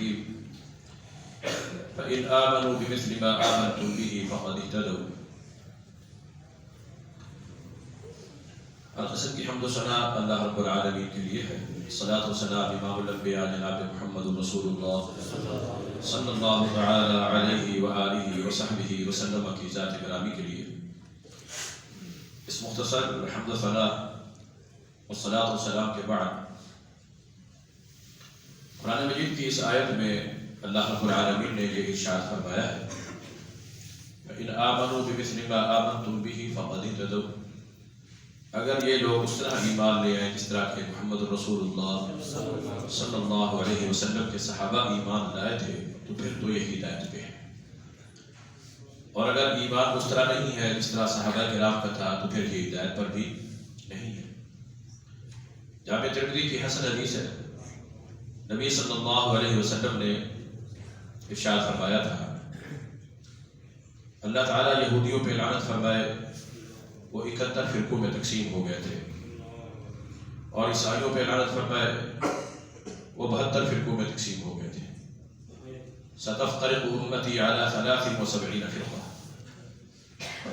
الرحيم فإن آمنوا بمثل ما آمنتم به فقد اهتدوا. القسم کی حمد و ثنا اللہ رب العالمین کے لیے ہے. صلاۃ و سلام امام الانبیاء جناب محمد رسول اللہ صلی اللہ تعالی علیہ وآلہ وصحبہ وسلم کی ذات گرامی کے لیے. اس مختصر حمد و ثنا و صلاۃ و سلام کے بعد قرآن مجید کی اس آیت میں اللہ رب العالمین نے یہ ارشاد فرمایا ہے ان آمنوا بمثل ما آمنتم به فقد اهتدوا. اگر یہ لوگ اس طرح ایمان لے آئے جس طرح کہ محمد رسول اللہ صلی اللہ علیہ وسلم کے صحابہ ایمان لائے تھے تو پھر تو یہ ہدایت پہ ہے. اور اگر ایمان اس طرح نہیں ہے جس طرح صحابہ کرام کا تھا تو پھر یہ ہدایت پر بھی نہیں ہے. جامع ترمذی کی حسن حدیث ہے. نبی صلی اللہ علیہ وسلم نے ارشاد فرمایا تھا اللہ تعالیٰ یہودیوں پہ لعنت فرمائے وہ 71 فرقوں میں تقسیم ہو گئے تھے اور عیسائیوں پہ لعنت فرمائے وہ 72 فرقوں میں تقسیم ہو گئے تھے. ستفترق امتی علی 73 فرقہ.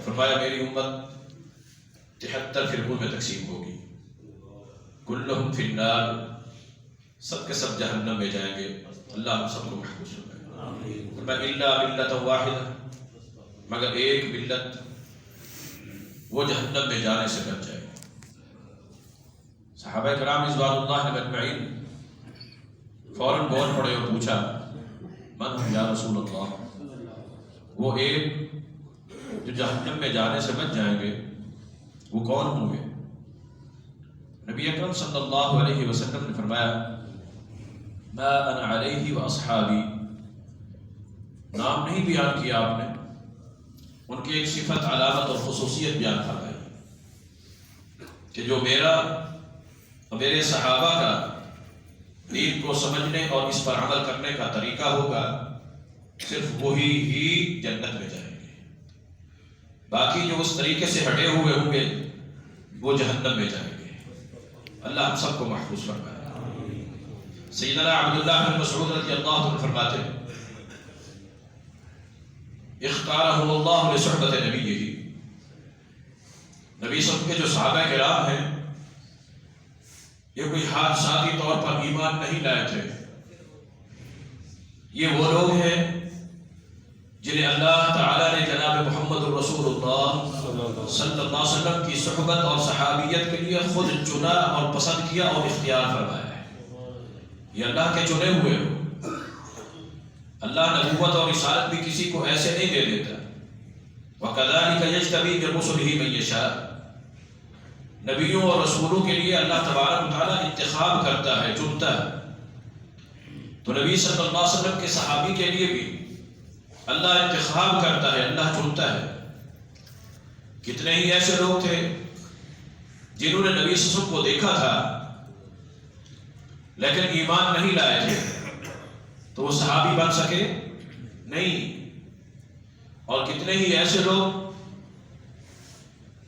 فرمایا میری امت 73 فرقوں میں تقسیم ہوگی. کلہم فی النار. سب کے سب جہنم میں جائیں گے. اللہ ہم سب کو محفوظ فرمائے. فرمایا الا ملۃ واحدہ. مگر ایک ملت وہ جہنم میں جانے سے بچ جائے. صحابہ کرام رضوان اللہ اجمعین فوراً بول پڑے اور پوچھا من ہم یا رسول اللہ. وہ ایک جو جہنم میں جانے سے بچ جائیں گے وہ کون ہوں گے؟ نبی اکرم صلی اللہ علیہ وسلم نے فرمایا ما انا علیہ واصحابی. نام نہیں بیان کیا آپ نے, ان کی ایک صفت علامت اور خصوصیت بیان فرمائی کہ جو میرا اور میرے صحابہ کا دین کو سمجھنے اور اس پر عمل کرنے کا طریقہ ہوگا صرف وہی ہی جنت میں جائیں گے. باقی جو اس طریقے سے ہٹے ہوئے ہوں گے وہ جہنم میں جائیں گے. اللہ ہم سب کو محفوظ فرمائے. سیدنا عبداللہ بن مسعود رضی اللہ عنہ فرماتے ہیں اختارہ اللہ لصحبت نبیہ. نبی صلی اللہ علیہ وسلم کے جو صحابہ کرام ہیں یہ کوئی حادثاتی طور پر ایمان نہیں لائے تھے. یہ وہ لوگ ہیں جنہیں اللہ تعالیٰ نے جناب محمد رسول اللہ صلی اللہ علیہ وسلم کی صحبت اور صحابیت کے لیے خود چنا اور پسند کیا اور اختیار فرمایا ہے. یہ اللہ کے چنے ہوئے ہو. اللہ نبوت اور رسالت بھی کسی کو ایسے نہیں دے دیتا. وَكَذَلِكَ يَجْتَبِي بِرُسُلِهِ مَن يَشَاءُ. نبیوں اور رسولوں کے لیے اللہ تبارک و تعالیٰ انتخاب کرتا ہے, چنتا ہے. تو نبی صلی اللہ علیہ وسلم کے صحابی کے لیے بھی اللہ انتخاب کرتا ہے, اللہ چنتا ہے. کتنے ہی ایسے لوگ تھے جنہوں نے نبی صلی اللہ علیہ وسلم کو دیکھا تھا لیکن ایمان نہیں لائے تھے تو وہ صحابی بن سکے نہیں. اور کتنے ہی ایسے لوگ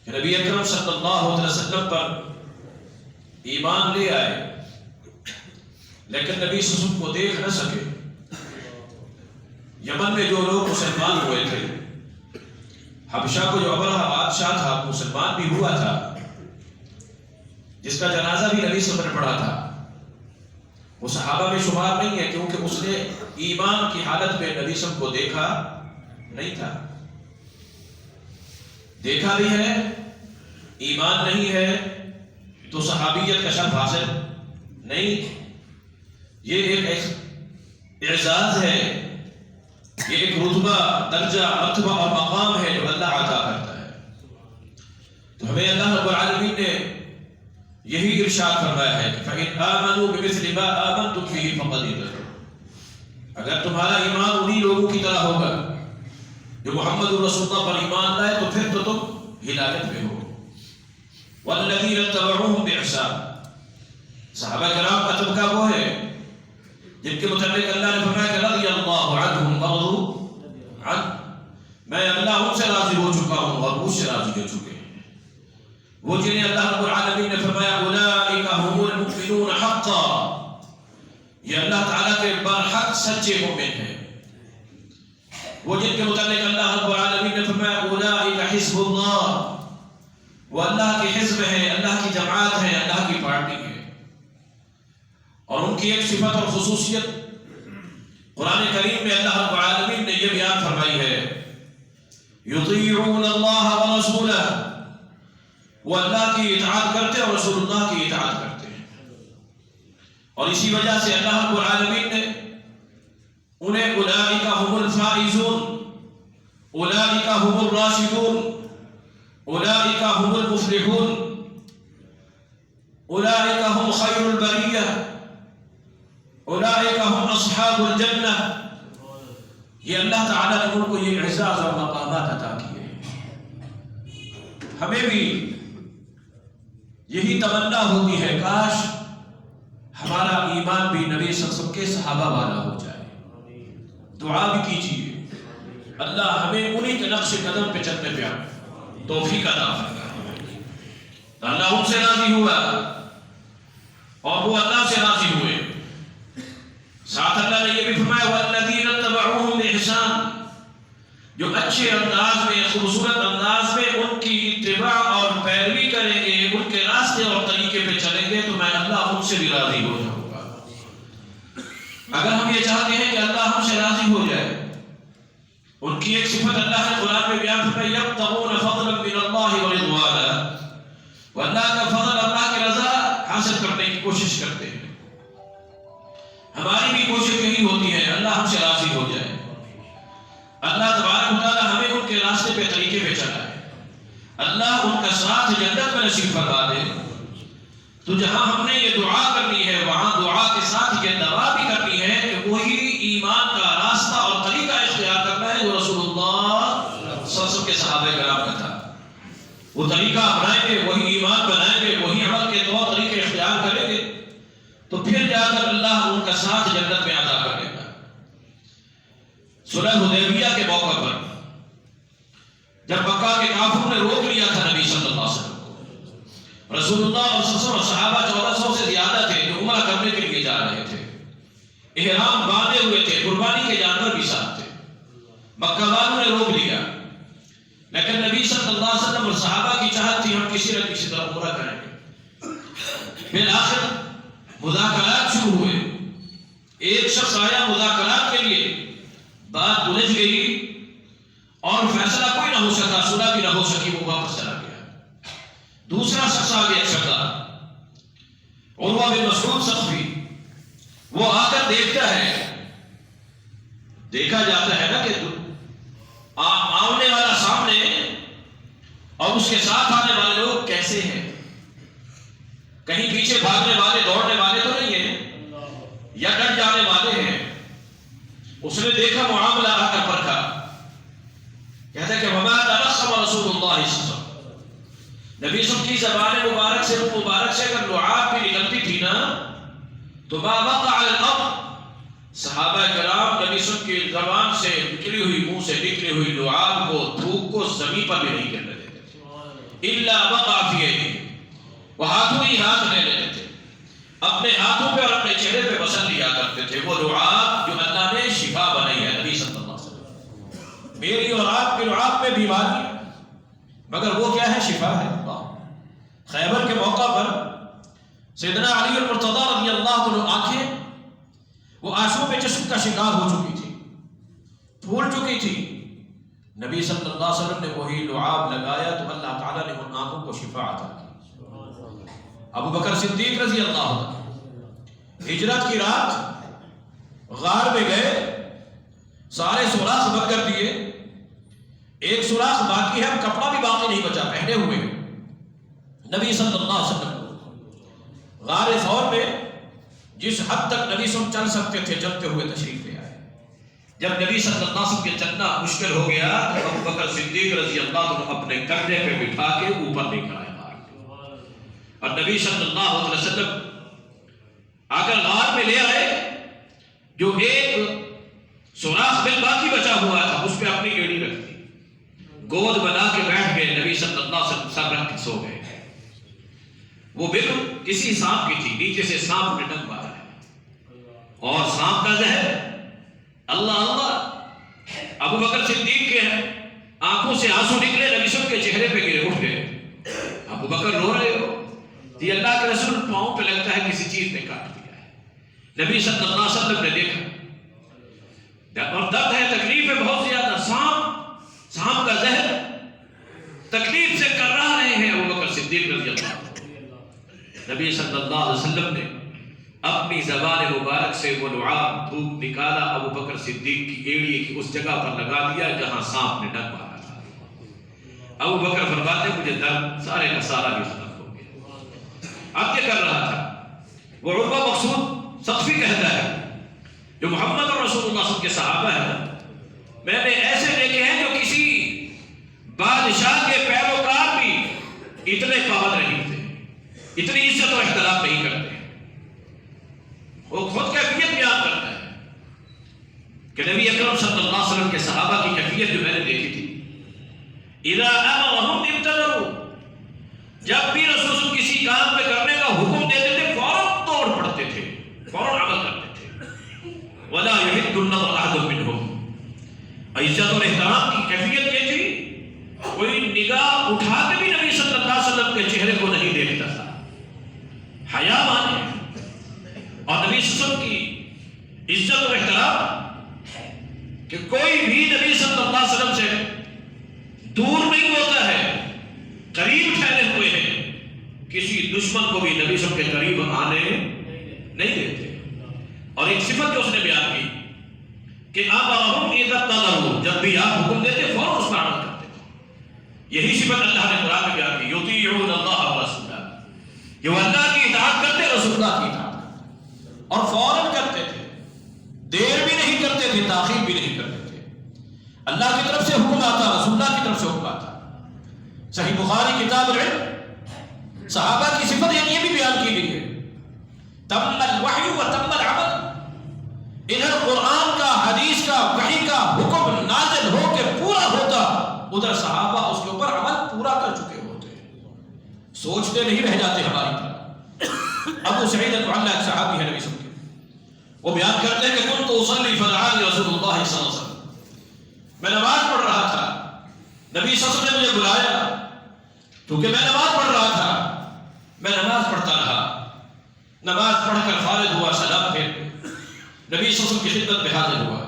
کہ نبی اکرم صلی اللہ علیہ وسلم پر ایمان لے آئے لیکن نبی صلی اللہ علیہ وسلم کو دیکھ نہ سکے. یمن میں جو لوگ مسلمان ہوئے تھے, حبشہ کو جو ابرہہ بادشاہ تھا مسلمان بھی ہوا تھا جس کا جنازہ بھی نبی صلی اللہ علیہ وسلم نے پڑھا تھا, وہ صحابہ میں شمار نہیں ہے کیونکہ اس نے ایمان کی حالت میں نبی صلی اللہ علیہ وسلم کو دیکھا نہیں تھا. دیکھا بھی ہے ایمان نہیں ہے تو صحابیت کا شرف حاصل نہیں. یہ ایک اعزاز ہے, یہ ایک رتبہ درجہ مرتبہ اور مقام ہے جو اللہ عطا کرتا ہے. تو ہمیں اللہ رب العالمین نے یہی ارشاد فرمایا ہے کہ فَإِنْ آمَنُوا بِمِثْلِ مَا آمَنْتُمْ بِهِ فَقَدْ اهْتَدَوْا. اگر تمہارا ایمان انہی لوگوں کی طرح ہوگا جو محمد رسول اللہ پر ایمان لائے تو پھر تو تم ہدایت میں ہو. وَالَّذِينَ اتَّبَعُوهُمْ بِإِحْسَانٍ. صحابہ کرام کا طبقہ وہ ہے جن کے متعلق اللہ نے فرمایا کہ رضی اللہ عنہم ورضوا عنہ. میں اللہ ان سے راضی ہو چکا ہوں اور مجھ سے راضی ہو چکے ہیں. وہ جنہیں اللہ رب العالمین نے فرمایا اولئک هم المؤمنون حقا. یہ اللہ تعالیٰ کے برحق حق سچے مومن ہیں، وہ جن کے متعلق اللہ رب العالمین نے فرمایا اولئک حزب اللہ، وہ اللہ کے حزب ہیں، اللہ کی جماعت ہے، اللہ کی پارٹی ہے۔ اور ان کی ایک صفت اور خصوصیت قرآن کریم میں اللہ رب العالمین نے یہ بیان فرمائی ہے، یطیعون اللہ ورسولہ، وہ اللہ کی اطاعت کرتے اور رسول اللہ کی اطاعت کرتے ہیں۔ اور اسی وجہ سے اللہ رب العالمین نے انہیں اولئک هم الفائزون، اولئک هم الراشدون، اولئک هم المفلحون، اولئک هم خیر البریہ، اولئک هم اصحاب الجنہ، یہ اللہ تعالیٰ نے ان کو یہ اعزاز اور مقامات عطا کیے ہیں۔ ہمیں بھی یہی تمنا ہوتی ہے کاش ہمارا ایمان بھی نبی صلی اللہ علیہ وسلم کے صحابہ والا ہو جائے۔ دعا بھی کیجیے اللہ ہمیں انہی کے نقش قدم پہ چلنے پہ توفیق عطا فرمائے۔ اللہ ان سے راضی ہوا اور وہ اللہ سے راضی ہوئے۔ ساتھ اللہ نے یہ بھی فرمایا والذین اتبعوہم بإحسان، جو اچھے انداز میں خوبصورت انداز میں ان کی اتباع اور پیروی کریں گے، ان کے راستے اور طریقے پہ چلیں گے تو میں اللہ ان سے بھی راضی ہو جاؤں گا۔ اگر ہم یہ چاہتے ہیں کہ اللہ ہم سے راضی ہو جائے، ان کی ایک صفت اللہ نے قرآن میں بیان فرمائی یبتغون فضلا من اللہ ورضوانا، وہ اللہ کا فضل اللہ کی رضا حاصل کرنے کی کوشش کرتے ہیں۔ ہماری بھی کوشش یہی ہوتی ہے اللہ ہم سے راضی ہو جائے، اللہ تبارک و تعالی ہمیں ان کے راستے پہ طریقے پہ چلائے، اللہ ان کا ساتھ جنت میں نصیب فرما دے۔ تو جہاں ہم نے یہ دعا کرنی ہے وہاں دعا کے ساتھ یہ دعا بھی کرنی ہے کہ وہی ایمان کا راستہ اور طریقہ اختیار کرنا ہے جو رسول اللہ صلی اللہ علیہ وسلم کے صحابہ کرام کا تھا۔ وہ طریقہ اپنائیں گے، وہی ایمان بنائیں گے، وہی عمل کے طور طریقے اختیار کریں گے تو پھر جا کر اللہ ان کا ساتھ جنت میں عطا کرے گا۔ صلح حدیبیہ کے موقع پر جب مکہ کے کافروں نے روک لیا تھا نبی صلی اللہ علیہ وسلم کو، رسول اللہ صلی اللہ علیہ وسلم اور صحابہ 1400 سے زیادہ تھے جو عمرہ کرنے کے لیے جا رہے تھے، احرام باندھے ہوئے تھے، قربانی کے جانور بھی ساتھ تھے، مکہ والوں نے روک لیا، لیکن نبی صلی اللہ علیہ وسلم اور صحابہ کی چاہت تھی ہم کسی نہ کسی طرح عمرہ کریں گے۔ بالآخر مذاکرات شروع ہوئے، ایک شخص آیا مذاکرات کے لیے، بات بلجھ گئی اور فیصلہ کوئی نہ ہو سکا، صلح بھی نہ ہو سکی، وہ واپس چلا گیا۔ دوسرا شخص آ گیا سردار عروہ بن مسعود ثقفی، وہ آ کر دیکھتا ہے، دیکھا جاتا ہے نا کہ آنے والا سامنے اور اس کے ساتھ آنے والے لوگ کیسے ہیں، کہیں پیچھے بھاگنے والے دوڑنے والے تو نہیں ہیں یا ڈٹ جانے والے ہیں۔ اس نے دیکھا معاملہ آ کر پرکھا، کہتا ہے کہ وما تنخم رسول اللہ صلی اللہ علیہ وسلم، نبی صلی اللہ علیہ وسلم کی زبان مبارک سے اگر لعاب بھی نکلتی تھی نا تو ما وقع علی الارض، صحابہ کرام نبی صلی اللہ علیہ وسلم کی زبان سے نکلی ہوئی، منہ سے نکلی ہوئی لعاب کو، تھوک کو زمین پر بھی نہیں گرنے دیتے تھے، الا وقع فی ایدیہم، وہ ہاتھوں ہی ہاتھ لے لیتے تھے، اپنے ہاتھوں پہ اور اپنے چہرے پہ وصل لیا کرتے تھے، وہ لعاب جو اللہ نے شفا بنائی ہے۔ نبی صلی اللہ علیہ وسلم میری اور آپ کے لعاب میں بیماری ہے مگر وہ کیا ہے؟ شفا ہے۔ خیبر کے موقع پر سیدنا علی المرتضی رضی اللہ عنہ آنکھیں وہ آنسوں پہ جسم کا شکار ہو چکی تھی، پھول چکی تھی، نبی صلی اللہ علیہ وسلم نے وہی لعاب لگایا تو اللہ تعالیٰ نے ان آنکھوں کو شفا عطا کی۔ ابو بکر صدیق رضی اللہ عنہ ہجرت کی رات غار میں گئے، سارے سوراخ بند کر دیے، ایک سوراخ باقی ہے، اب کپڑا بھی باقی نہیں بچا، پہنے ہوئے نبی صلی اللہ علیہ وسلم غار ثور میں جس حد تک نبی صلی اللہ علیہ وسلم چل سکتے تھے چلتے ہوئے تشریف لے آئے۔ جب نبی صلی اللہ علیہ وسلم کے چلنا مشکل ہو گیا تو ابو بکر صدیق رضی اللہ عنہ اپنے کندھے پہ بٹھا کے اوپر لے کر آئے اور نبی صلی اللہ علیہ وسلم آ کر غار میں لے آئے، جو ایک سوراخ بل باقی بچا ہوا تھا اس پہ اپنی ایڑی رکھ دی، گود بنا کے بیٹھ گئے، نبی صلی اللہ علیہ وسلم سر رکھ کے سو گئے۔ وہ بل کسی سانپ کی تھی، نیچے سے سانپ نے ڈنک مارا ہے اور سانپ کا زہر اللہ اللہ، ابو بکر صدیق کے آنکھوں سے آنسو نکلے، نبی صلی اللہ علیہ وسلم کے چہرے پہ گرے، اٹھ گئے، ابو بکر رو رہے ہو؟ یہ اللہ کے رسول پاؤں پہ لگتا ہے کسی چیز نے کاٹ دیا ہے۔ نبی صلی اللہ علیہ وسلم نے دیکھا اور درد ہے، تکلیف ہے بہت زیادہ، سام کا زہر تکلیف سے کر رہے ہیں ابو بکر صدیق رضی اللہ عنہ۔ نبی صلی اللہ علیہ وسلم نے اپنی زبان مبارک سے وہ لعاب دھوپ نکالا، ابو بکر صدیق کی ایڑی کی اس جگہ پر لگا دیا جہاں سانپ نے ڈنک مارا تھا۔ ابو بکر فرماتے مجھے درد سارے کا سارا بھی ختم ہو گیا۔ اب کیا کر رہا تھا؟ وہ عروہ مقصود ثقفی کہتا ہے جو محمد اور رسول اللہ صلی اللہ علیہ وسلم کے صحابہ ہیں، میں نے ایسے دیکھے ہیں جو کسی بادشاہ کے پیروکار بھی اتنے پابند نہیں تھے، اتنی عزت اور احترام نہیں کرتے۔ وہ خود کیفیت بیان کرتا ہے کہ نبی اکرم صلی اللہ علیہ وسلم کے صحابہ کی کیفیت جو میں نے دیکھی تھی، اذا امرهم ابتدروا، جب بھی رسول کسی کام پہ کرنے کا حکم دیتے تھے فوراً توڑ پڑتے تھے، فوراً عمل کرتے تھے۔ ولا يحد النظر احد منهم، عزت اور احترام کی کیفیت یہ تھی کوئی نگاہ اٹھا کے بھی نبی صلی اللہ علیہ وسلم کے چہرے کو نہیں دیکھتا تھا، حیا مانے۔ اور نبی صلی اللہ علیہ وسلم کی عزت اور احترام کہ کوئی بھی نبی صلی اللہ علیہ وسلم سے دور نہیں ہوتا ہے، قریب ٹھہرے ہوئے ہیں، کسی دشمن کو بھی نبی صلی اللہ علیہ وسلم کے قریب آنے نہیں دیتے۔ اور ایک صفت جو اس نے بیان کی کہ آباہم اذا ابتدروا، جب بھی آپ حکم دیتے فوراً اس پر عمل کرتے تھے۔ یہی صفت اللہ نے قرآن میں بیان کی، یطیعون اللہ ورسولہ، کہ وہ اللہ کی اطاعت کرتے، رسول اللہ کی اطاعت اور فوراً کرتے تھے، دیر بھی نہیں کرتے تھے، تاخیر بھی نہیں کرتے تھے۔ اللہ کی طرف سے حکم آتا، رسول اللہ کی طرف سے حکم آتا۔ صحیح بخاری کتاب العلم، صحابہ کی صفت یہ بھی بیان کی گئی ہے، تم الوحی و تم العمل، ادھر قرآن کا، حدیث کا، وحی کا حکم نازل ہو کے پورا ہوتا، ادھر صحابہ اس کے اوپر عمل پورا کر چکے ہوتے، سوچتے نہیں رہ جاتے ہماری طرح۔ ابو سعید المعلی ایک صحابی ہے نبی صلی اللہ علیہ وسلم، وہ بیان کرتے ہیں کہ کنت اصلی فدعانی رسول اللہ صلی اللہ علیہ وسلم، میں نماز پڑھ رہا تھا، نبی صلی اللہ علیہ وسلم نے مجھے بلایا، کیونکہ میں نماز پڑھ رہا تھا، میں نماز پڑھتا رہا، نماز پڑھ کر فارغ ہوا، سلام پھیر نبی صلی اللہ علیہ وسلم کی خدمت میں حاضر ہوا،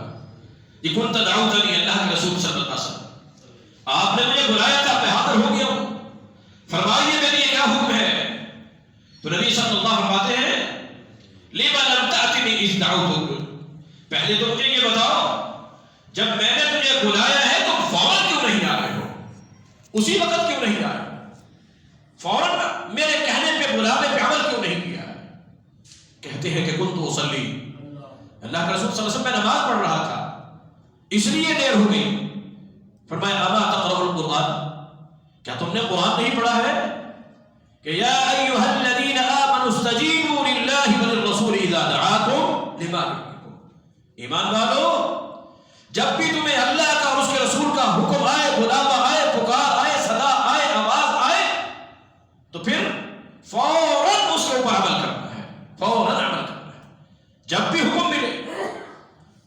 یہ کنت دعوتنی، اللہ کے رسول صلی اللہ علیہ وسلم، آپ نے مجھے بلایا تھا، میں حاضر ہو گیا ہوں، فرمائیے میرے لیے کیا حکم ہے؟ تو نبی صلی اللہ علیہ وسلم فرماتے ہیں لما لم تأتنی اذ دعوتک، پہلے تو مجھے یہ بتاؤ جب میں نے تجھے بلایا ہے تو فوراً کیوں نہیں آ رہے ہو، اسی وقت کیوں نہیں آئے، فوراً میرے کہنے پہ بلانے پہ عمل کیوں نہیں کیا؟ کہتے ہیں کہ کنت اصلی، اللہ کے رسول صلی اللہ علیہ وسلم میں نماز پڑھ رہا تھا اس لیے دیر ہو گئی۔ فرمایا اما تقرؤ القرآن، کیا تم نے قرآن نہیں پڑھا ہے کہ یا ایھا الذین آمنوا استجیبوا للہ وللرسول اذا دعاکم لما یحییکم، ایمان والو جب بھی تمہیں اللہ کا اور اس کے رسول کا حکم آئے، بلاوا آئے، پکار آئے، صدا آئے، آواز آئے تو پھر فوراً اس کے اوپر عمل کرنا ہے، فوراً عمل کرنا ہے۔ جب بھی حکم ملے،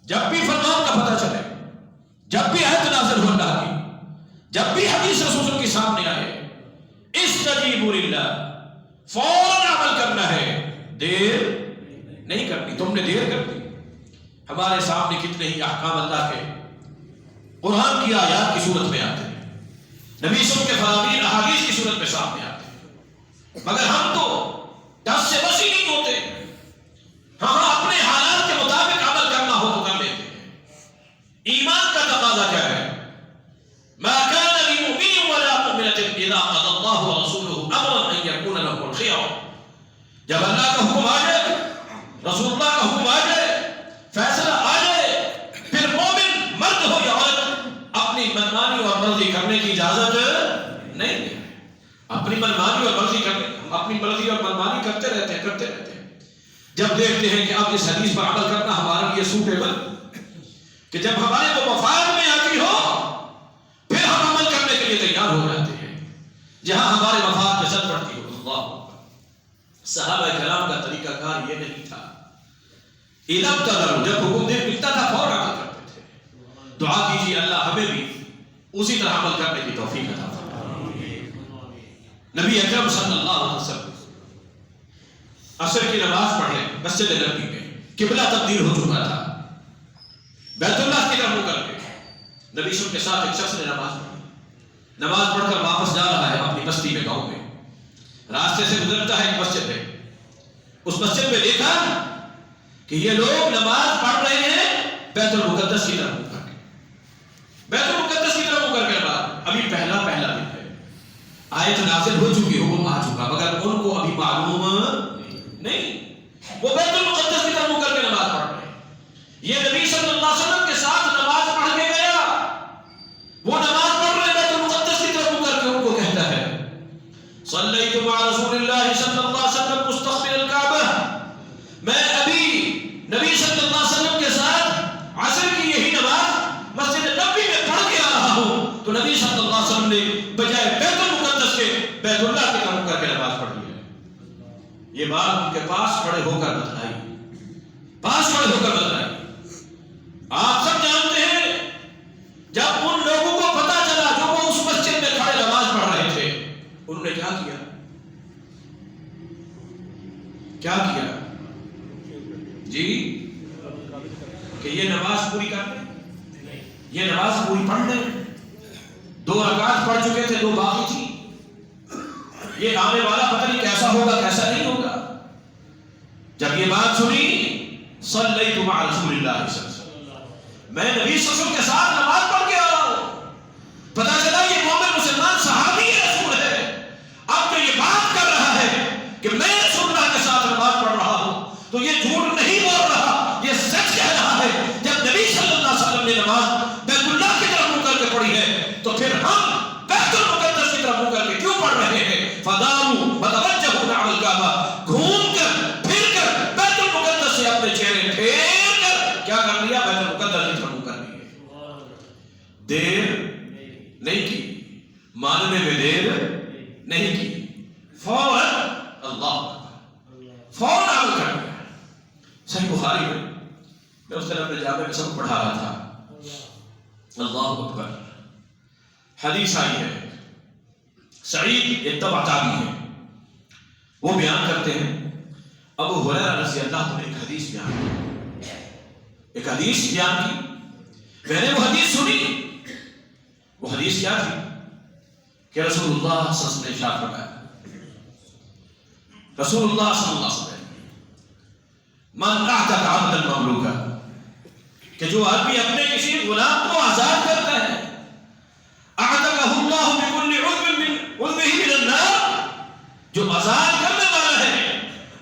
جب بھی فرمان کا پتہ چلے، جب بھی آیت نازل ہو اللہ کی، جب بھی حدیث رسول کے سامنے آئے، استجیبوا للہ، فوراً عمل کرنا ہے، دیر نہیں کرنی۔ تم نے دیر کر دی۔ ہمارے سامنے کتنے ہی احکام اللہ کے قرآن کی آیات کی صورت میں آتے ہیں، نبی صلی اللہ علیہ وسلم کے فرامین احادیث کی صورت میں سامنے آتے ہیں، مگر ہم تو دس سے بس ہی نہیں ہوتے۔ ہم اپنے حالات کے مطابق عمل کرنا ہو تو کر لیتے ہیں۔ ایمان کا تقاضا کیا ہے؟ ما كان لمؤمن ولا مؤمنة اذا قضى الله ورسوله امرا ان يكون لهم الخيار، جب اللہ کا حکم آ جائے، رسول اللہ کا حکم آ جائے، فیصلہ آ جائے، پھر مومن مرد ہو یا عورت اپنی منمانی اور مرضی کرنے کی اجازت نہیں ہے۔ اپنی منمانی اور مرضی کرنے، ہم اپنی مرضی اور منمانی کرتے رہتے ہیں، جب دیکھتے ہیں کہ اب اس حدیث پر عمل کرنا ہمارے لیے سوٹیبل، کہ جب ہمارے کو مفاد میں آتی ہو پھر ہم عمل کرنے کے لیے تیار ہو جاتے ہیں، جہاں ہمارے مفاد میں زد پڑتی ہو۔ اللہ صحابہ کرام کا طریقہ کار یہ نہیں تھا، جب حکم دے ملتا تھا فوراً عمل کرتے اسی طرح عمل کرنے کی توفیق عطا فرمائے۔ نبی اکرم صلی اللہ علیہ وسلم عصر کی نماز پڑھنے مسجد نبوی میں، قبلہ تبدیل ہو چکا تھا، بیت اللہ کی طرف کر کے نبی صلی اللہ علیہ وسلم کے ساتھ ایک شخص نے نماز پڑھی، نماز پڑھ کر واپس جا رہا ہے اپنی بستی میں، گاؤں میں، راستے سے گزرتا ہے ایک مسجد ہے، اس مسجد میں دیکھا کہ یہ لوگ نماز پڑھ رہے ہیں بیت المقدس کی طرف کر کے، بیت المقدس کی طرف کر کے نماز۔ ابھی پہلا دن ہے، آیت نازل ہو چکی، حکم آ چکا، مگر ان کو ابھی معلوم نہیں، وہ بیت المقدس کی طرف کر کے نماز پڑھ رہے ہیں۔ یہ نبی صلی اللہ علیہ وسلم کے ساتھ نماز پڑھ کے گیا، وہ نماز پڑھ رہے بیت المقدس کی طرف کر کے، ان کو کہتا ہے صلیت مع رسول اللہ صلی اللہ علیہ وسلم مستقبل الکعبہ، میں ابھی نبی صلی اللہ علیہ وسلم کے ساتھ عصر کی یہی نماز مسجد نبوی میں پڑھ کے آ رہا ہوں، تو نبی صلی اللہ علیہ وسلم نے بجائے بیت المقدس کے بیت اللہ کی طرف کر کے نماز پڑھ لی ہے۔ یہ بات ان کے پاس کھڑے ہو کر بتلائی، آپ سب جانتے ہیں جب ان لوگوں کو پتا چلا جو وہ اس مسجد میں کھڑے نماز پڑھ رہے تھے، انہوں نے کیا کیا جی؟ کہ یہ نماز پوری کر لیں، یہ نماز پوری پڑھ لیں، 2 رکعت پڑھ چکے تھے، 2 باقی تھی، یہ آنے والا پتہ نہیں کیسا ہوگا کیسا نہیں ہوگا۔ جب یہ بات سنی، صلیت مع رسول اللہ صلی اللہ علیہ وسلم، میں نبی صلی اللہ علیہ وسلم کے ساتھ نماز پڑھ کے آ رہا ہوں، پتہ چلا یہ مومن مسلمان صحابی رسول ہے، اب تو یہ بات کر رہا ہے کہ میں رسول اللہ کے ساتھ نماز پڑھ رہا ہوں، تو یہ جھوٹ نہیں بول رہا، یہ سچ کہہ رہا ہے۔ جب نبی صلی اللہ علیہ وسلم نے نماز بیت اللہ کی طرف منہ کر کے پڑھی ہے، تو پھر ہم بیت المقدس کی طرف منہ کر کے کیوں پڑھ رہے ہیں؟ فَدَارُوا وَتَوَجَّهُوا نَحْوَ الْكَعْبَةِ، گھوم کر پھر کر بیت المقدس سے اپنے چہرے پھیر کر کیا کر لیا؟ بیت المقدس کی طرف منہ کر لیا۔ دیر نہیں کی، ماننے میں دیر نہیں کی، فوراً اللہ فوراً عمل کر دیا۔ صحیح بخاری میں اس طرح اپنے جامع میں سب پڑھا رہا تھا، اللہ اکبر، حدیث آئی ہے، سعید ایک تبع تابعی ہے، وہ بیان کرتے ہیں، ابو ہریرہ رضی اللہ عنہ نے ایک حدیث بیان کی، میں نے وہ حدیث سنی، وہ حدیث کیا تھی کہ رسول اللہ صلی اللہ علیہ وسلم نے ارشاد فرمایا، رسول اللہ صلی اللہ علیہ وسلم من اعتق عبدا مملوکا، کہ جو آدمی اپنے کسی غلام کو آزاد کرتا ہے، اعتقہ اللہ بکل عضو من عضوہ من النار، جو آزاد کرنے والا ہے،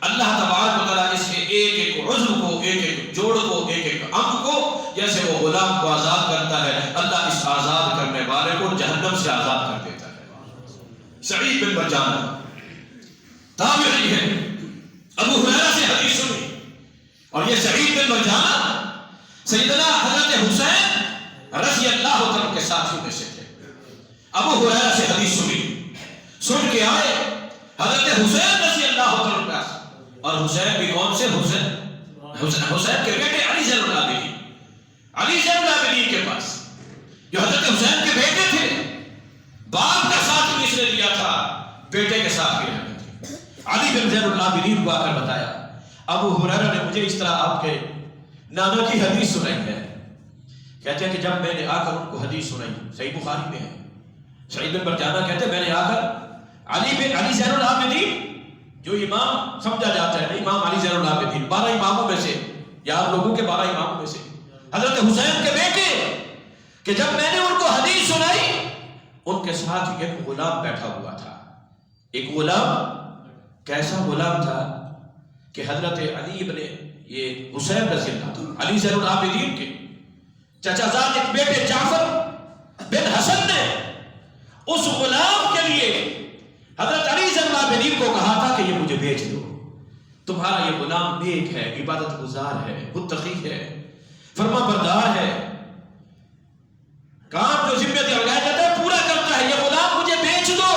اللہ تبارک و تعالیٰ اس کے ایک ایک عضو کو، ایک ایک جوڑ کو، ایک ایک انگ کو، جیسے وہ غلام کو آزاد کرتا ہے، اللہ اس آزاد کرنے والے کو جہنم سے آزاد کر دیتا ہے۔ سعید بن برجانہ تابعی ہے، ابو ہریرہ سے حدیث سنی، اور یہ سعید بن برجانہ سیدنا حضرت حسین رضی اللہ عنہ کے ساتھی میں سے تھے۔ ابو ہریرہ سے حدیث سن کے آئے حضرت حسین رضی اللہ عنہ کا، اور حسین بھی کون سے؟ حسین کے بیٹے علی زین العابدین کے پاس، جو حضرت حسین کے بیٹے تھے، باپ کا ساتھ بھی اس نے لیا تھا، بیٹے کے ساتھ بھی رہتے تھے۔ علی بن زین العابدین کو آ کر بتایا، ابو ہریرہ نے مجھے اس طرح آپ کے نانا کی حدیث سنائی ہے، کہتے ہیں کہ جب میں نے آ کر ان کو حدیث سنائی، صحیح بخاری میں ہے، سعید بن برجانہ کہتے ہیں میں نے آ کر علی زین العابدین، جو امام سمجھا جاتا ہے، امام علی زین العابدین 12 اماموں میں سے، یا آپ لوگوں کے 12 اماموں میں سے، حضرت حسین کے بیٹے، کہ جب میں نے ان کو حدیث سنائی، ان کے ساتھ ایک غلام بیٹھا ہوا تھا۔ ایک غلام، کیسا غلام تھا کہ حضرت علی بن یہ حسین رضی اللہ عنہ، علی زین العابدین کے چچا زاد ایک بیٹے جعفر بن حسن نے اس غلام کے لیے حضرت علی زین العابدین کو کہا تھا کہ یہ مجھے بیچ دو، تمہارا یہ غلام نیک ہے، عبادت گزار ہے، متقی ہے، فرما بردار ہے، کام جو ذمہ دیا جاتا ہے پورا کرتا ہے، یہ غلام مجھے بیچ دو۔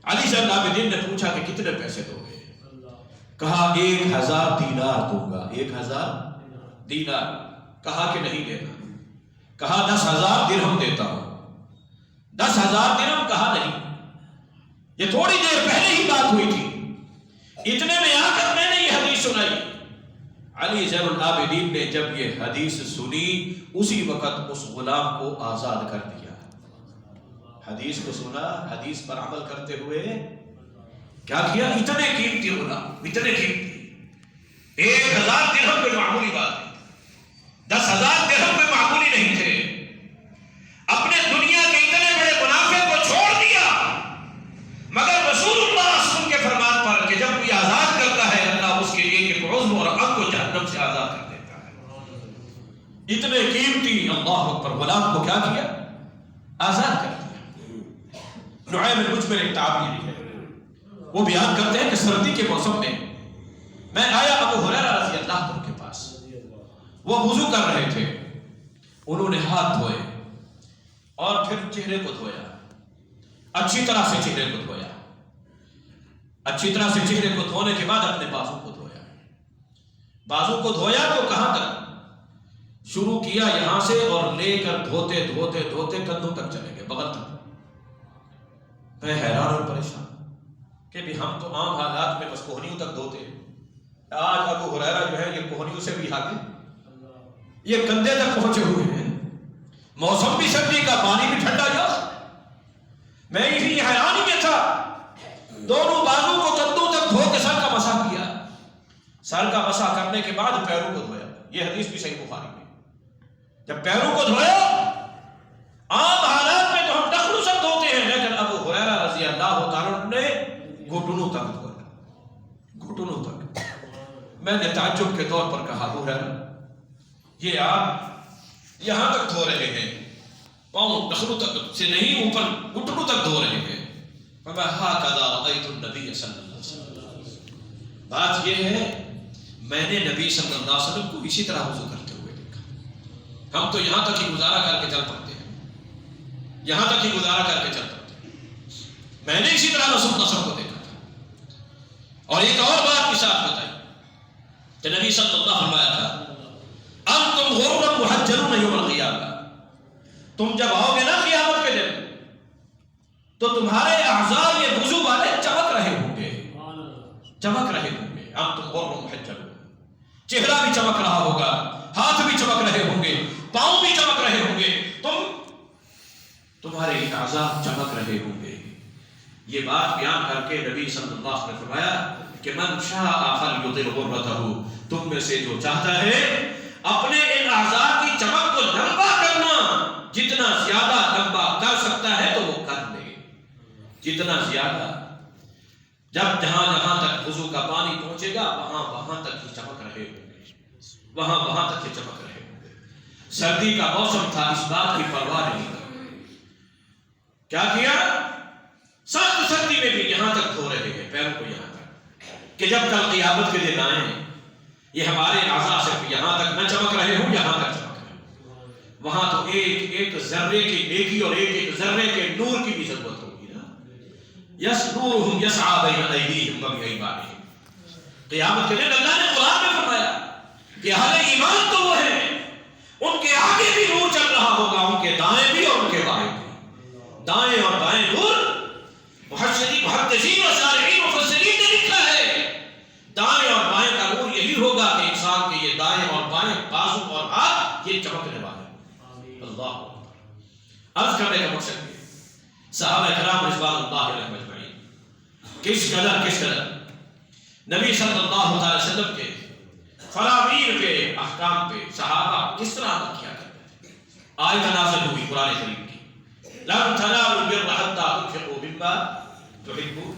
علی زین العابدین نے پوچھا کہ کتنے پیسے دو گے؟ کہا 1000 دینار دوں گا۔ 1000 دینار؟ کہا کہ نہیں دینا، کہا 10,000 درہم دیتا ہوں۔ 10,000 درہم کہا نہیں، یہ تھوڑی دیر پہلے ہی بات ہوئی تھی، اتنے میں آ کر میں نے یہ حدیث سنائی۔ علی زین العابدین نے جب یہ حدیث سنی اسی وقت اس غلام کو آزاد کر دیا۔ حدیث کو سنا، حدیث پر عمل کرتے ہوئے کیا کیا؟ اتنے قیمتی غلام، اتنے قیمتی، 1,000 درہم کوئی معمولی بات نہیں، 10,000 درہم کوئی معمولی نہیں تھے، اپنے دنیا کے اتنے بڑے منافع کو چھوڑ دیا، مگر رسول اللہ صلی اللہ علیہ وسلم کے فرمان پر کہ جب کوئی آزاد کرتا ہے اللہ اس کے لیے کہ عضو اور اب کو جہنم سے آزاد کر دیتا ہے۔ اتنے قیمتی اللہ اکبر غلام کو کیا کیا؟ آزاد کر دیا۔ نعیم المجمل ایک تعبیر ہے، وہ بیان کرتے ہیں کہ سردی کے موسم میں آیا ابو ہریرہ رضی اللہ عنہ کے پاس، وہ وضو کر رہے تھے، انہوں نے ہاتھ دھوئے اور پھر چہرے کو دھویا، اچھی طرح سے چہرے کو دھویا، اچھی طرح سے چہرے کو دھونے کے بعد اپنے بازو کو دھویا، بازو کو دھویا تو کہاں تک؟ شروع کیا یہاں سے اور لے کر دھوتے دھوتے دھوتے کندھوں تک چلے گئے، بغل تک۔ میں حیران اور پریشان کہ بھی ہم تو عام حالات میں بس کوہنیوں تک دھوتے ہیں، آج ابو ہریرہ جو ہے یہ کوہنیوں سے بھی آگے، یہ کندھے تک پہنچے ہوئے ہیں، موسم بھی سردی کا، پانی بھی ٹھنڈا جا۔ میں اسی حیرانی میں تھا، دونوں بازو کو کندھوں تک دھو کے سر کا مسح کیا، سر کا مسح کرنے کے بعد پیروں کو دھویا، یہ حدیث بھی صحیح بخاری میں، جب پیروں کو دھویا، عام حالات میں تو ہم ٹخنوں سے دھوتے ہیں، لیکن ابو ہریرہ رضی اللہ تعالیٰ نے گھٹنوں تک دھویا، گھٹنوں تک۔ میں نے تعجب کے طور پر کہا ابو ہریرہ یہ آپ یہاں تک دھو رہے ہیں، پاؤں ٹخنوں تک سے نہیں اوپر گھٹنوں تک دھو رہے ہیں؟ فما ہاکذا رأیت النبی صلی اللہ علیہ وسلم، بات یہ ہے میں نے نبی صلی اللہ علیہ وسلم کو اسی طرح وضو کرتے ہوئے دیکھا۔ ہم تو یہاں تک ہی گزارا کر کے چل پڑتے ہیں، یہاں تک ہی گزارا کر کے چل پڑتے ہیں، میں نے اسی طرح رسول اللہ صلی اللہ علیہ وسلم کو دیکھا تھا۔ اور ایک اور بات کے ساتھ بتائی کہ نبی صلی اللہ علیہ وسلم فرمایا تھا انتم غر محجلون یوم القیامہ، تم جب آؤ گے نا قیامت کے دن تو تمہارے اعضاء یہ وضو والے چمک رہے ہوں گے، چمک رہے ہوں گے، انتم غر محجلون، چہرہ بھی چمک رہا ہوگا، ہاتھ بھی چمک رہے ہوں گے، پاؤں بھی چمک رہے ہوں گے، تمہارے اعضاء چمک رہے ہوں گے۔ یہ بات بیان کر کے نبی صلی اللہ علیہ وسلم نے فرمایا کہ من شاء فلیطل غرتہ، تم میں سے جو چاہتا ہے اپنے ان اعضاء کی چمک کو لمبا کرنا، جتنا زیادہ لمبا کر سکتا ہے تو وہ کر لے، جتنا زیادہ، جب جہاں جہاں تک وضو کا پانی پہنچے گا وہاں تک ہی چمک رہے ہوں گے، وہاں تک ہی چمک رہے ہوں گے۔ سردی کا موسم تھا، اس بات کی پرواہ نہیں تھی، کیا کیا؟ سخت سردی میں بھی یہاں تک دھو رہے ہیں پیروں کو، یہاں تک کہ جب کل قیامت کے دن آئیں یہ ہمارے اعضاء صرف یہاں تک نہ چمک رہے ہوں، یہاں تک چمک رہے ہوں، وہاں تو ایک ایک ذرے کی نیکی اور ایک ایک ذرے کے نور کی بھی ضرورت ہوگی نا۔ یسنورہم یسعی بین ایدیہم وبایمانہم، قیامت کے دن اللہ نے قرآن میں فرمایا کہ اہل ایمان تو وہ ہیں ان کے آگے بھی نور چل رہا ہوگا، ان کے دائیں بھی اور ان کے بائیں بھی، دائیں اور بائیں نور۔ محدثین اور شارحین مفسرین نے لکھا ہے دائیں اور بائیں کا نور یہی ہوگا کہ انسان کے یہ دائیں اور بائیں بازو اور ہاتھ یہ چمکنے والے۔ اللہ عرض کرنے کا مقصد ہے صحابہ کرام رضوان اللہ علیہم اجمعین کس قدر نبی صلی اللہ علیہ وسلم کے فرامین کے احکام پہ صحابہ کس طرح عمل کیا کرتے تھے۔ آیت نازل ہوئی قرآن کریم کی، لن تنالوا البر حتى تنفقوا مما تحبون،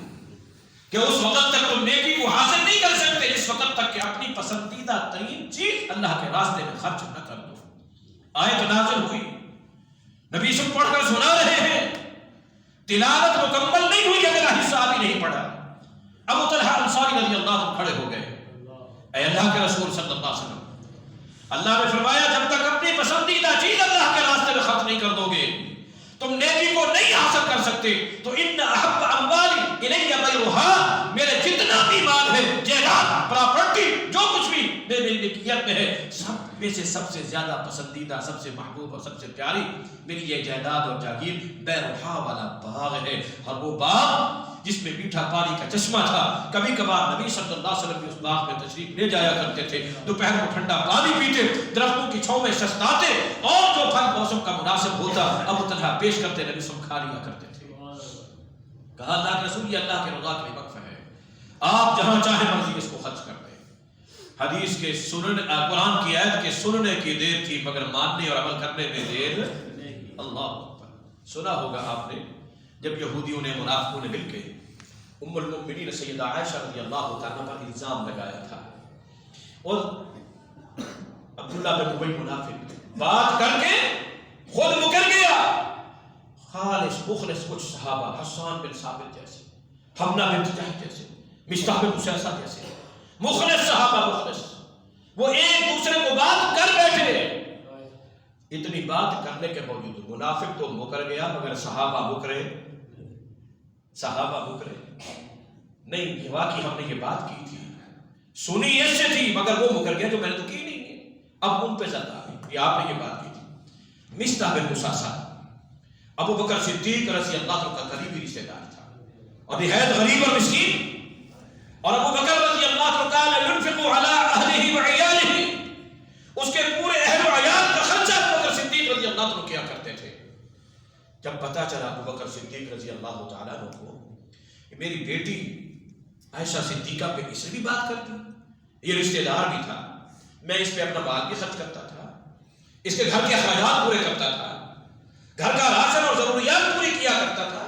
کہ اس وقت تک تم نیکی کو حاصل نہیں کر سکتے جس وقت تک کہ اپنی پسندیدہ ترین چیز اللہ کے راستے میں خرچ نہ کر دو۔ آیت نازل ہوئی، نبی سب پڑھ کر سنا رہے ہیں، تلاوت مکمل نہیں ہوئی اگلا حصہ بھی نہیں پڑھا۔ ابو طلحہ انصاری رضی اللہ عنہ کھڑے ہو گئے، اے اللہ کے رسول صلی اللہ علیہ وسلم، اللہ نے فرمایا جب تک اپنی پسندیدہ چیز اللہ کے راستے میں خرچ نہیں کر دو گے تم نیکی کو نہیں حاصل کر سکتے۔ تو ان احب اموالی الی بیرھا، میرے جتنا بھی مال ہے، جائیداد، پراپرٹی، جو کچھ بھی میری ملکیت میں ہے، سب میں سے سب سے زیادہ پسندیدہ، سب سے محبوب اور سب سے پیاری میری یہ جائیداد اور جاگیر بیروحا والا باغ ہے، اور وہ باغ جس میں میٹھا پانی کا چشمہ تھا۔ کبھی کبھار نبی صلی اللہ علیہ وسلم بھی اس باغ میں تشریف لے جایا کرتے تھے، دوپہر کو ٹھنڈا پانی پیتے، درختوں کی چھاؤں میں شستاتے، اور جو پھل موسم کا مناسب ہوتا ابو طلحہ پیش کرتے، نبی صلی اللہ علیہ وسلم کھا لیا کرتے تھے۔ کہا اللہ کے رسول، یہ اللہ کے رضا کے لیے وقف ہے، آپ جہاں چاہیں مرضی اس کو خرچ کر دیں۔ حدیث کے سننے، قرآن کی آیت کے سننے کی دیر تھی مگر ماننے اور عمل کرنے میں دیر نہیں۔ اللہ اکبر۔ سنا ہوگا آپ نے جب یہودیوں نے، منافقوں نے مل کے ام المؤمنین سیدہ عائشہ رضی اللہ تعالیٰ پر الزام لگایا تھا، اور عبداللہ بن ابی منافق بات کر کے خود مکر گیا۔ خالص مخلص کچھ صحابہ، حسان بن ثابت جیسے، حمنہ بنت جحش جیسے، مصطح بن اسیسہ جیسے مخلص صحابہ، مخلص، وہ ایک دوسرے کو بات کر بیٹھے۔ اتنی بات کرنے کے باوجود منافق تو مکر گیا مگر صحابہ مکرے، صحابہ مکرے نہیں کہ واقعی ہم نے یہ بات کی تھی، سنی اس سے تھی، مگر وہ مکر گیا جو میں نے تو کی نہیں ہے۔ اب ان پہ زد آ گئی کہ آپ نے یہ بات کی تھی۔ مصطح بن اسیسہ ابو بکر صدیق رضی اللہ عنہ کا قریبی رشتہ دار تھا، اور نہایت غریب اور مسکین، اور ابو بکر رضی اللہ عنہ کان ينفق على اہلہ وعیالہ، اس کے پورے اہل و عیال کا خرچہ ابو بکر صدیق رضی اللہ عنہ کیا کرتے تھے۔ جب پتا چلا ابو بکر صدیق رضی اللہ تعالیٰ عنہ کو کہ میری بیٹی عائشہ صدیقہ پہ اس نے بھی بات کر دی، یہ رشتہ دار بھی تھا، میں اس پہ اپنا مال بھی خرچ کرتا تھا، اس کے گھر کے اخراجات پورے کرتا تھا، گھر کا راشن اور ضروریات پوری کیا کرتا تھا،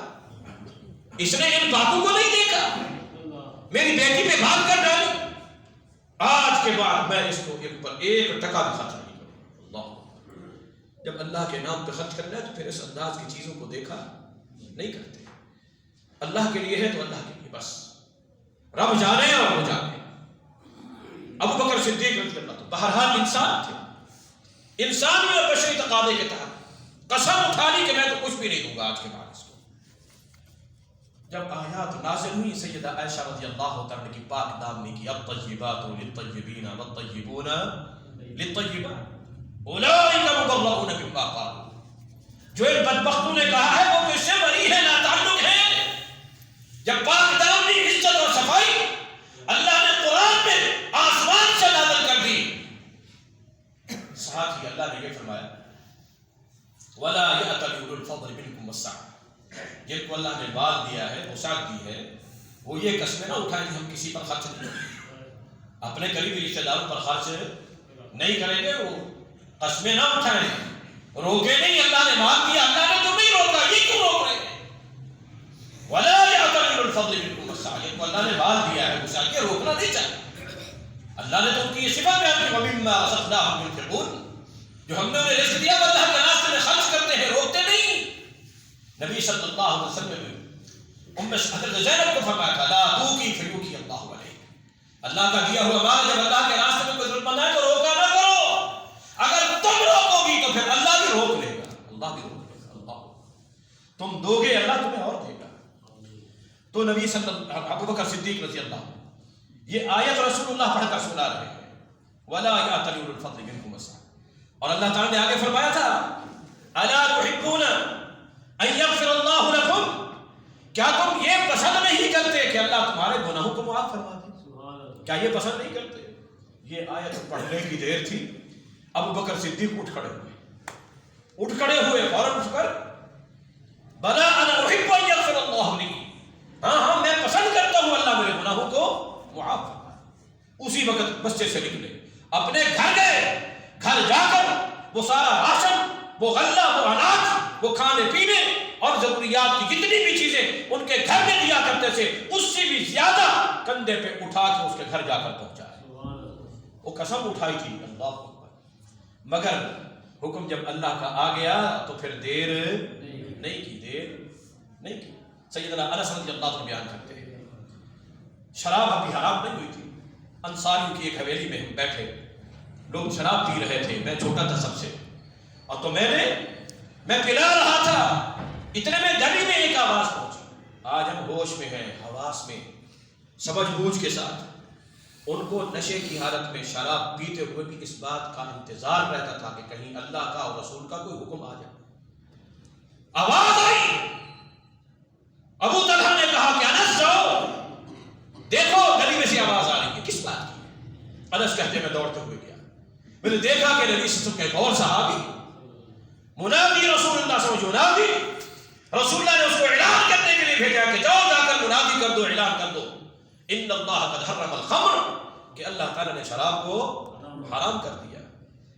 اس نے ان باتوں کو نہیں دیکھا، میری بیٹی پہ بات کر ڈالی، آج کے بعد میں اس کو ایک ٹکا بھی خرچ نہیں کروں۔ اللہ، جب اللہ کے نام پہ خرچ کرنا ہے تو پھر اس انداز کی چیزوں کو دیکھا نہیں کرتے۔ اللہ کے لیے ہے تو اللہ کے لیے بس، رب جانے اور وہ جانے۔ ابو بکر صدیق رضی اللہ عنہ بہرحال انسان تھے، انسانی اور بشری تقاضے کے تحت قسم اٹھا لی کہ میں تو کچھ بھی نہیں دوں گا آج کے بعد اس کو۔ جب آیات نازل ہوئی سیدہ عائشہ رضی اللہ تعالیٰ کی پاک دامنی کی الطیبات للطیبین والطیبون للطیبات اولئک مبرؤون مما قالوا، جو ان بدبختوں نے کہا ہے وہ تو اس سے بری ہے، ناتعلق ہے۔ جب پاک دامنی عزت اور صفائی اللہ نے قرآن میں آسمان سے نازل کر دی، ساتھ ہی اللہ نے یہ فرمایا وَلَا يَأْتَلِ أُولُو الْفَضْلِ مِنْكُمْ وَالسَّعَةِ، جن کو اللہ نے بال دیا ہے، وسعت دی ہے، وہ یہ قسمیں نہ اٹھائیں کہ ہم کسی پر خرچ نہیں کریں، اپنے قریبی رشتہ داروں پر خرچ نہیں کریں گے، وہ قسمیں نہ اٹھائیں، روکے نہیں۔ اللہ نے مال دیا، اللہ نے تو نہیں روکا، یہ کیوں روک رہے ہیں؟ وَلَا يَأْتَلِ أُولُو الْفَضْلِ مِنْكُمْ وَالسَّعَةِ، جن کو اللہ نے بال دیا ہے، وسعت یہ روکنا نہیں چاہیے۔ اللہ نے تو ان کی یہ صفت بیان کی وَمِمَّا رَزَقْنَاهُمْ يُنْفِقُونَ، جو ہم نے انہیں رزق دیا وہ اللہ کے راستے میں خرچ کرتے ہیں، روکتے نہیں۔ نبی صلی اللہ علیہ وسلم نے حضرت زینب کو فرمایا تھا لا توکی فیوکی اللہ علیہ، اللہ کا دیا ہوا مال جب اللہ کے راستے میں کوئی ضرورت مند ہے تو روکا نہ کرو، اگر تم روکو گی تو پھر اللہ بھی روک لے گا، اللہ بھی روک لے گا، اللہ تم دو گے اللہ تمہیں اور دے گا۔ تو نبی صلی اللہ ابو بکر صدیق رضی اللہ عنہ یہ آیت رسول اللہ پڑھ کر سنا رہے ہیں وَلَا يَأْتَلِ أُولُو الْفَضْلِ مِنْكُمْ وَالسَّعَةِ، اور اللہ تعالیٰ نے آگے فرمایا تھا أَلَا تُحِبُّونَ أَن يَغْفِرَ اللَّهُ لَكُمْ، کیا تم یہ پسند نہیں کرتے کہ اللہ تمہارے گناہوں کو معاف فرما دے؟ کیا یہ پسند نہیں کرتے؟ یہ آیت پڑھنے کی دیر تھی، ابو بکر صدیق اٹھ کھڑے ہوئے فوراً اٹھ کر بلا انا احب ان یغفر اللہ لی، ہاں میں پسند کرتا ہوں اللہ میرے گناہوں کو معاف فرمائے۔ اسی وقت مسجد سے نکلے، اپنے گھر گئے، گھر جا کر وہ سارا راشن، وہ غلہ، وہ اناج، وہ کھانے پینے اور ضروریات کی جتنی بھی چیزیں ان کے گھر میں دیا کرتے تھے اس سے بھی زیادہ کندھے پہ اٹھا کے اس کے گھر جا کر پہنچائے۔ وہ قسم اٹھائی تھی اللہ اکبر، مگر حکم جب اللہ کا آ گیا تو پھر دیر نہیں کی۔ سیدنا انس رضی اللہ عنہ بیان کرتے ہیں شراب ابھی حرام نہیں ہوئی تھی، انصاریوں کی ایک حویلی میں ہم بیٹھے، لوگ شراب پی رہے تھے، میں چھوٹا تھا سب سے، اور تو میں پلا رہا تھا، اتنے میں گلی میں ایک آواز پہنچی۔ آج ہم ہوش میں ہیں، حواس میں، سمجھ بوجھ کے ساتھ ان کو نشے کی حالت میں شراب پیتے ہوئے بھی اس بات کا انتظار رہتا تھا کہ کہیں اللہ کا اور رسول کا کوئی حکم آ جائے. آواز آئی، ابو طلحہ نے کہا کہ انس جاؤ دیکھو گلی میں سے آواز آ رہی ہے، کس بات کی؟ انس کہتے میں دوڑتے ہوئے گیا، میں نے دیکھا کہ نبی صلی اللہ علیہ وسلم کا ایک اور صحابی منادی رسول اللہ صلی اللہ علیہ وسلم منادی، رسول اللہ نے اس کو اعلان کرنے کے لیے بھیجا کہ جاؤ جا کر منادی کر دو، اعلان کر دو ان اللہ قد حرم الخمر، کہ اللہ تعالیٰ نے شراب کو حرام کر دیا.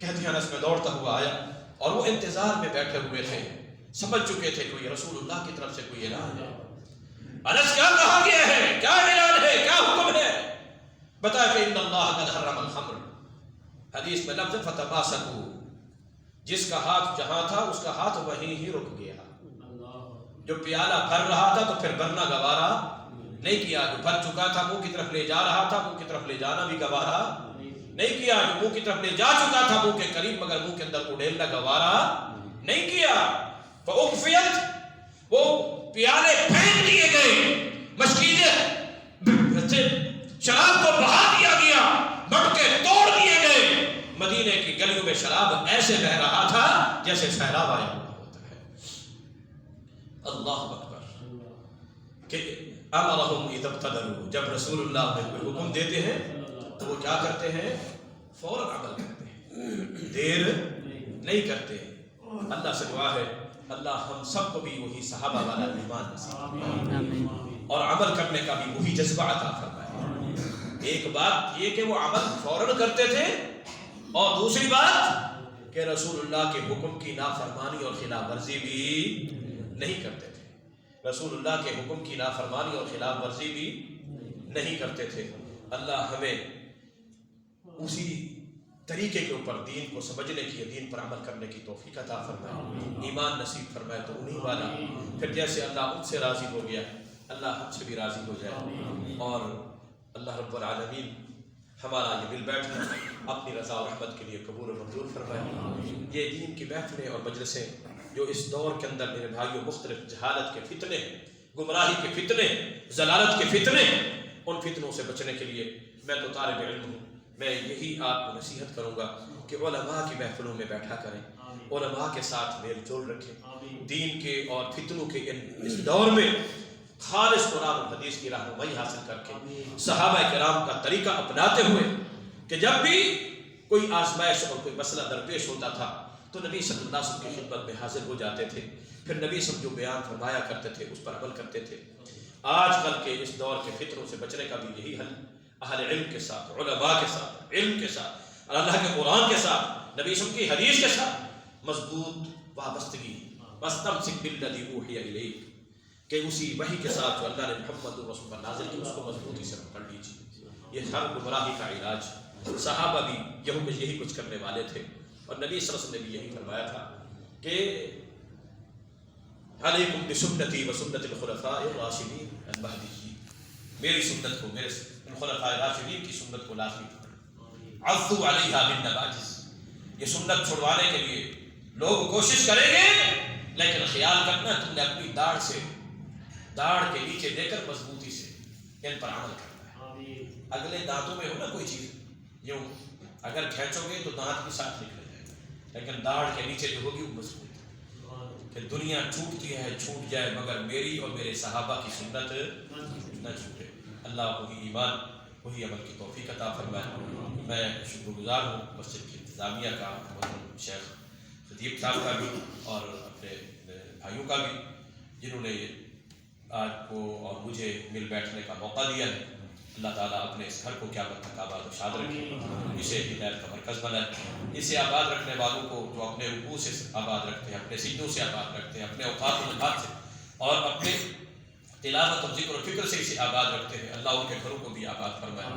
کہتے ہیں انس میں دوڑتا ہوا آیا اور وہ انتظار میں بیٹھے ہوئے تھے، سمجھ چکے تھے کوئی رسول اللہ کی طرف سے کوئی اعلان ہے. انس کیا کہا گیا ہے، کیا اعلان ہے، کیا حکم ہے؟ بتا کہ ان اللہ قد حرم الخمر. حدیث میں لفظ فتماسکوا، جس کا ہاتھ جہاں تھا اس کا ہاتھ وہیں ہی رک گیا. جو پیالہ بھر رہا تھا تو پھر بھرنا گوارا نہیں کیا، جو بھر چکا تھا منہ کی طرف لے جا رہا تھا، منہ کی طرف لے جانا بھی گوارا نہیں کیا، جو منہ کی طرف لے جا چکا تھا منہ کے قریب مگر منہ کے اندر اڑیلنا گوارا نہیں کیا. فاخفیت، وہ پیالے پھینک دیے گئے، مشکیزیں شراب کو بہا دیا گیا، مٹکے توڑ دیے گئے. مدینے کی گلیوں میں شراب ایسے بہ رہا تھا جیسے سیلاب آیا ہوا ہوتا ہے. اللہ اکبر. کہ امرہم اذا ابتدروا، جب رسول اللہ نے کوئی حکم دیتے ہیں تو وہ کیا کرتے ہیں؟ فوراً عمل کرتے ہیں، دیر نہیں کرتے. اللہ سے دعا ہے اللہ ہم سب کو بھی وہی صحابہ والا ایمان نصیب فرمائے اور عمل کرنے کا بھی وہی جذبہ عطا فرمائے. ایک بات یہ کہ وہ عمل فوراً کرتے تھے، اور دوسری بات کہ رسول اللہ کے حکم کی نافرمانی اور خلاف ورزی بھی نہیں کرتے تھے. رسول اللہ کے حکم کی نافرمانی اور خلاف ورزی بھی نہیں کرتے تھے. اللہ ہمیں اسی طریقے کے اوپر دین کو سمجھنے کی، دین پر عمل کرنے کی توفیق عطا فرمائے، ایمان نصیب فرمائے. تو انہی والا پھر جیسے اللہ ان سے راضی ہو گیا اللہ ہم سے بھی راضی ہو جائے. اور اللہ رب العالمین ہمارا یہ مل بیٹھنا اپنی رضا و رحمت کے لیے قبول و منظور فرمائے. یہ دین کی محفلیں اور مجلسیں جو اس دور کے اندر میرے بھائیوں مختلف جہالت کے فتنے، گمراہی کے فتنے، ضلالت کے فتنے، ان فتنوں سے بچنے کے لیے میں تو طالب علم ہوں، میں یہی آپ کو نصیحت کروں گا کہ علماء کی محفلوں میں بیٹھا کریں، علماء کے ساتھ میل جول رکھیں. دین کے اور فتنوں کے اس دور میں خالص قرآن و حدیث کی رہنمائی حاصل کر کے صحابہ کرام کا طریقہ اپناتے ہوئے کہ جب بھی کوئی آزمائش اور کوئی مسئلہ درپیش ہوتا تھا تو نبی صلی اللہ علیہ وسلم کی خدمت میں حاضر ہو جاتے تھے. پھر نبی صلی اللہ علیہ وسلم جو بیان فرمایا کرتے تھے اس پر عمل کرتے تھے. آج کل کے اس دور کے فتنوں سے بچنے کا بھی یہی حل اہل علم کے ساتھ، علماء کے ساتھ، علم کے ساتھ، اللہ کے قرآن کے ساتھ، نبی صلی اللہ علیہ وسلم کی حدیث کے ساتھ مضبوط وابستگی، واستمسک بالذی اوحی الیک، کہ اسی وحی کے ساتھ جو اللہ نے محمد رسول پر نازل کی اس کو مضبوطی سے پکڑ لیجیے. یہ ہر گمراہی کا علاج. صحابہ بھی یہی کچھ کرنے والے تھے اور نبی صلی اللہ علیہ وسلم نے بھی یہی فرمایا تھا کہ علیکم بسنتی وسنت الخلفاء الراشدین المہدیین، میری سنت کو، میرے خلفاء راشدین کی سنت کو لازمی پکڑو. عضوا علیہا بالنواجذ، یہ سنت چھڑوانے کے لیے لوگ کوشش کریں گے لیکن خیال کرنا تم نے اپنی داڑھ کے نیچے دے کر مضبوطی سے ان پر عمل کرنا ہے. اگلے دانتوں میں ہو نا کوئی چیز، یوں اگر کھینچو گے تو دانت بھی ساتھ نکل جائے گا، لیکن داڑھ کے نیچے جو ہوگی وہ مضبوط ہے. کہ دنیا چھوٹتی ہے چھوٹ جائے مگر میری اور میرے صحابہ کی سنت نہ چھوٹے. اللہ وہی ایمان وہی عمل کی توفیق عطا فرمائے. میں شکر گزار ہوں مسجد کی انتظامیہ کا، شیخ خطیب صاحب کا بھی اور اپنے بھائیوں کا بھی، جنہوں نے آج کو اور مجھے مل بیٹھنے کا موقع دیا ہے. اللہ تعالیٰ اپنے اس گھر کو قیامت تک آباد و شاد رکھے، اسے ہدایت کا مرکز بنائے. اسے آباد رکھنے والوں کو جو اپنے رکوع سے آباد رکھتے ہیں، اپنے سجدوں سے آباد رکھتے ہیں، اپنے اوقات و نفات سے اور اپنے تلاوت اور ذکر و فکر سے اسے آباد رکھتے ہیں، اللہ ان کے گھروں کو بھی آباد فرمائے.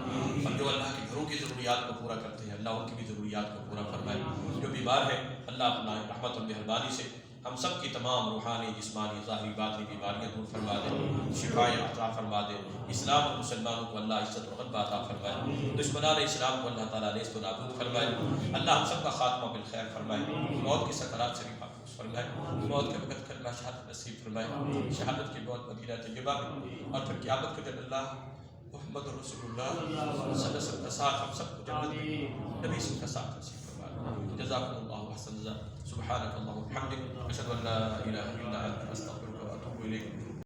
اور جو اللہ کے گھروں کی ضروریات کو پورا کرتے ہیں اللہ ان کی بھی ضروریات کو پورا فرمائے. جو بیمار ہے اللہ اپنا رحمت و مہربانی سے ہم سب کی تمام روحانی، جسمانی، ظاہری، باطنی بیماریاں دور فرما دے، شفائیں عطا فرما دے. اسلام اور مسلمانوں کو اللہ عزت و غلبہ عطا فرمائے، دشمنان اسلام کو اللہ تعالیٰ نیست و نابود فرمائے. اللہ ہم سب کا خاتمہ بالخیر فرمائے، موت کی سکرات سے بھی محفوظ فرمائے، موت کے وقت کلمہ شہادت نصیب فرمائے، شہادت کی موت مدینہ طیبہ میں، اور پھر قیامت کے دن اللہ محمد رسول اللہ صلی اللہ علیہ وسلم کا ساتھ ہم سب کو جنت میں نبی صلی کا ساتھ نصیب فرمائے. جزاکم اللہ احسن جزا. سبحانک اللہم و بحمدک اشہد ان لا الہ الا